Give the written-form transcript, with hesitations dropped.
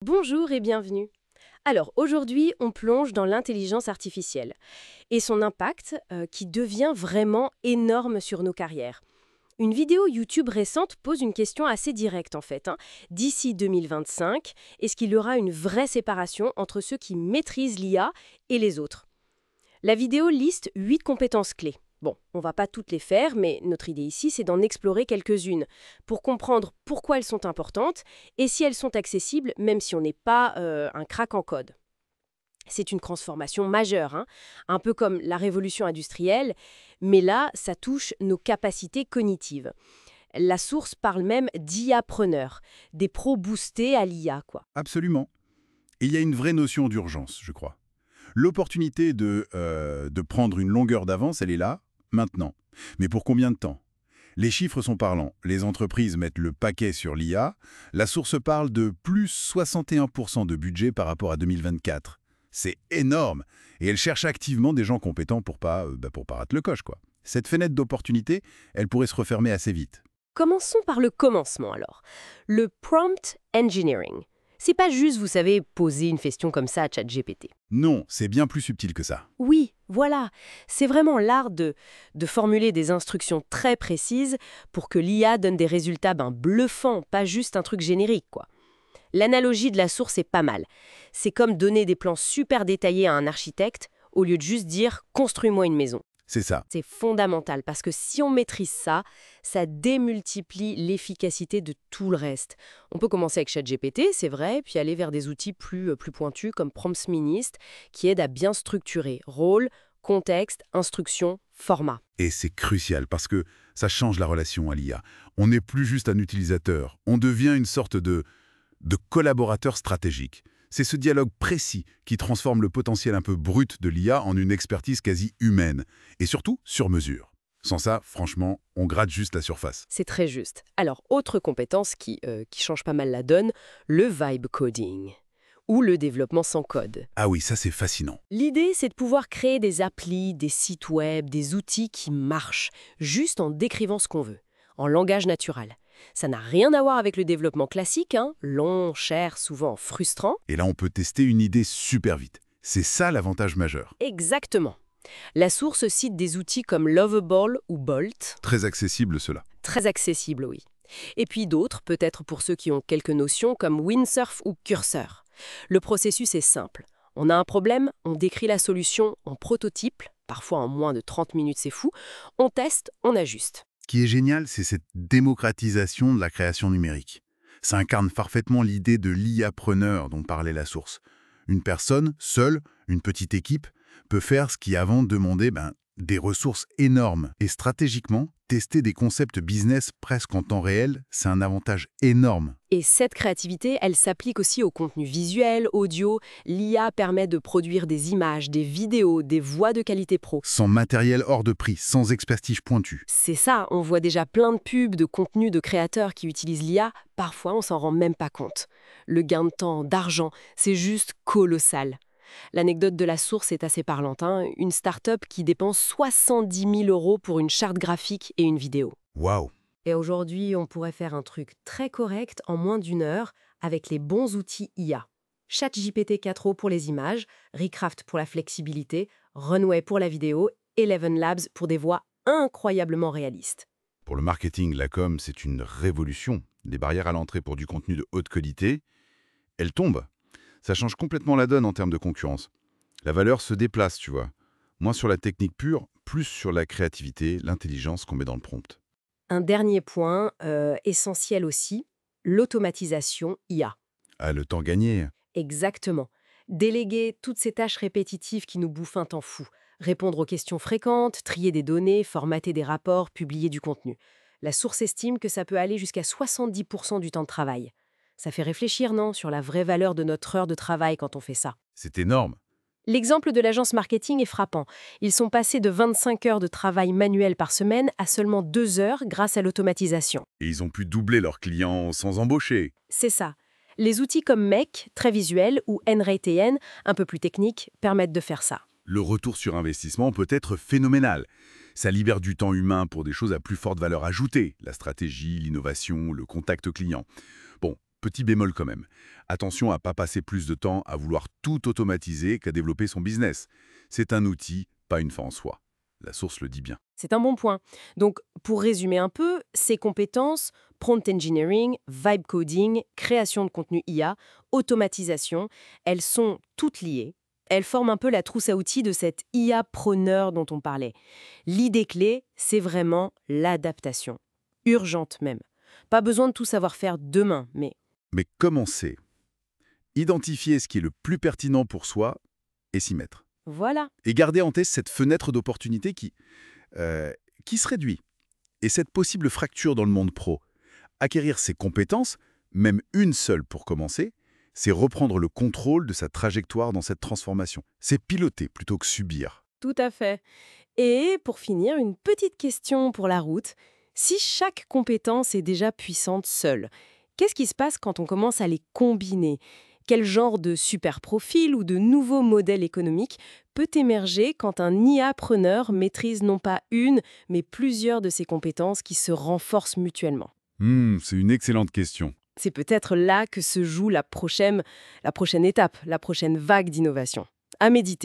Bonjour et bienvenue. Alors aujourd'hui, on plonge dans l'intelligence artificielle et son impact qui devient vraiment énorme sur nos carrières. Une vidéo YouTube récente pose une question assez directe en fait. D'ici 2025, est-ce qu'il y aura une vraie séparation entre ceux qui maîtrisent l'IA et les autres? La vidéo liste 8 compétences clés. Bon, on va pas toutes les faire, mais notre idée ici, c'est d'en explorer quelques-unes pour comprendre pourquoi elles sont importantes et si elles sont accessibles, même si on n'est pas un crack en code. C'est une transformation majeure, un peu comme la révolution industrielle, mais là, ça touche nos capacités cognitives. La source parle même d'IA-preneurs, des pros boostés à l'IA, quoi. Absolument. Et il y a une vraie notion d'urgence, je crois. L'opportunité de prendre une longueur d'avance, elle est là, maintenant. Mais pour combien de temps? Les chiffres sont parlants. Les entreprises mettent le paquet sur l'IA. La source parle de plus 61% de budget par rapport à 2024. C'est énorme. Et elle cherche activement des gens compétents pour pas rater le coche, quoi. Cette fenêtre d'opportunité, elle pourrait se refermer assez vite. Commençons par le commencement alors. Le prompt engineering. C'est pas juste, vous savez, poser une question comme ça à ChatGPT. Non, c'est bien plus subtil que ça. Oui, voilà. C'est vraiment l'art de formuler des instructions très précises pour que l'IA donne des résultats bluffants, pas juste un truc générique, quoi. L'analogie de la source est pas mal. C'est comme donner des plans super détaillés à un architecte au lieu de juste dire « construis-moi une maison ». C'est ça. C'est fondamental parce que si on maîtrise ça, ça démultiplie l'efficacité de tout le reste. On peut commencer avec ChatGPT, c'est vrai, puis aller vers des outils plus pointus comme Promptminist qui aident à bien structurer rôle, contexte, instruction, format. Et c'est crucial parce que ça change la relation à l'IA. On n'est plus juste un utilisateur, on devient une sorte de collaborateur stratégique. C'est ce dialogue précis qui transforme le potentiel un peu brut de l'IA en une expertise quasi humaine, et surtout sur mesure. Sans ça, franchement, on gratte juste la surface. C'est très juste. Alors, autre compétence qui change pas mal la donne, le vibe coding, ou le développement sans code. Ah oui, ça c'est fascinant. L'idée, c'est de pouvoir créer des applis, des sites web, des outils qui marchent, juste en décrivant ce qu'on veut, en langage naturel. Ça n'a rien à voir avec le développement classique, long, cher, souvent frustrant. Et là, on peut tester une idée super vite. C'est ça l'avantage majeur. Exactement. La source cite des outils comme Lovable ou Bolt. Très accessible cela. Très accessible, oui. Et puis d'autres, peut-être pour ceux qui ont quelques notions, comme Windsurf ou Cursor. Le processus est simple. On a un problème, on décrit la solution en prototype, parfois en moins de 30 minutes, c'est fou. On teste, on ajuste. Ce qui est génial, c'est cette démocratisation de la création numérique. Ça incarne parfaitement l'idée de l'IA-preneur dont parlait la source. Une personne, seule, une petite équipe, peut faire ce qui avant demandait des ressources énormes. Et stratégiquement, tester des concepts business presque en temps réel, c'est un avantage énorme. Et cette créativité, elle s'applique aussi au contenu visuel, audio. L'IA permet de produire des images, des vidéos, des voix de qualité pro. Sans matériel hors de prix, sans expertise pointue. C'est ça, on voit déjà plein de pubs, de contenus de créateurs qui utilisent l'IA. Parfois, on s'en rend même pas compte. Le gain de temps, d'argent, c'est juste colossal. L'anecdote de la source est assez parlante. Une start-up qui dépense 70 000 € pour une charte graphique et une vidéo. Waouh! Et aujourd'hui, on pourrait faire un truc très correct en moins d'une heure avec les bons outils IA. ChatGPT 4o pour les images, Recraft pour la flexibilité, Runway pour la vidéo, Eleven Labs pour des voix incroyablement réalistes. Pour le marketing, la com, c'est une révolution. Les barrières à l'entrée pour du contenu de haute qualité, elles tombent. Ça change complètement la donne en termes de concurrence. La valeur se déplace, tu vois. Moins sur la technique pure, plus sur la créativité, l'intelligence qu'on met dans le prompt. Un dernier point, essentiel aussi, l'automatisation IA. Ah, le temps gagné. Exactement. Déléguer toutes ces tâches répétitives qui nous bouffent un temps fou. Répondre aux questions fréquentes, trier des données, formater des rapports, publier du contenu. La source estime que ça peut aller jusqu'à 70% du temps de travail. Ça fait réfléchir, non, sur la vraie valeur de notre heure de travail quand on fait ça. C'est énorme. L'exemple de l'agence marketing est frappant. Ils sont passés de 25 heures de travail manuel par semaine à seulement 2 heures grâce à l'automatisation. Et ils ont pu doubler leurs clients sans embaucher. C'est ça. Les outils comme Make, très visuel, ou NRateN, un peu plus techniques, permettent de faire ça. Le retour sur investissement peut être phénoménal. Ça libère du temps humain pour des choses à plus forte valeur ajoutée, la stratégie, l'innovation, le contact client. Bon, petit bémol quand même. Attention à ne pas passer plus de temps à vouloir tout automatiser qu'à développer son business. C'est un outil, pas une fin en soi. La source le dit bien. C'est un bon point. Donc, pour résumer un peu, ces compétences, prompt engineering, vibe coding, création de contenu IA, automatisation, elles sont toutes liées. Elles forment un peu la trousse à outils de cet IA-preneur dont on parlait. L'idée clé, c'est vraiment l'adaptation. Urgente même. Pas besoin de tout savoir faire demain, mais Mais commencer, identifier ce qui est le plus pertinent pour soi et s'y mettre. voilà. Et garder en tête cette fenêtre d'opportunité qui se réduit. Et cette possible fracture dans le monde pro. Acquérir ses compétences, même une seule pour commencer, c'est reprendre le contrôle de sa trajectoire dans cette transformation. C'est piloter plutôt que subir. Tout à fait. Et pour finir, une petite question pour la route. Si chaque compétence est déjà puissante seule, qu'est-ce qui se passe quand on commence à les combiner? Quel genre de super profil ou de nouveau modèle économique peut émerger quand un IA-preneur maîtrise non pas une, mais plusieurs de ses compétences qui se renforcent mutuellement? C'est une excellente question. C'est peut-être là que se joue la prochaine étape, la prochaine vague d'innovation. À méditer.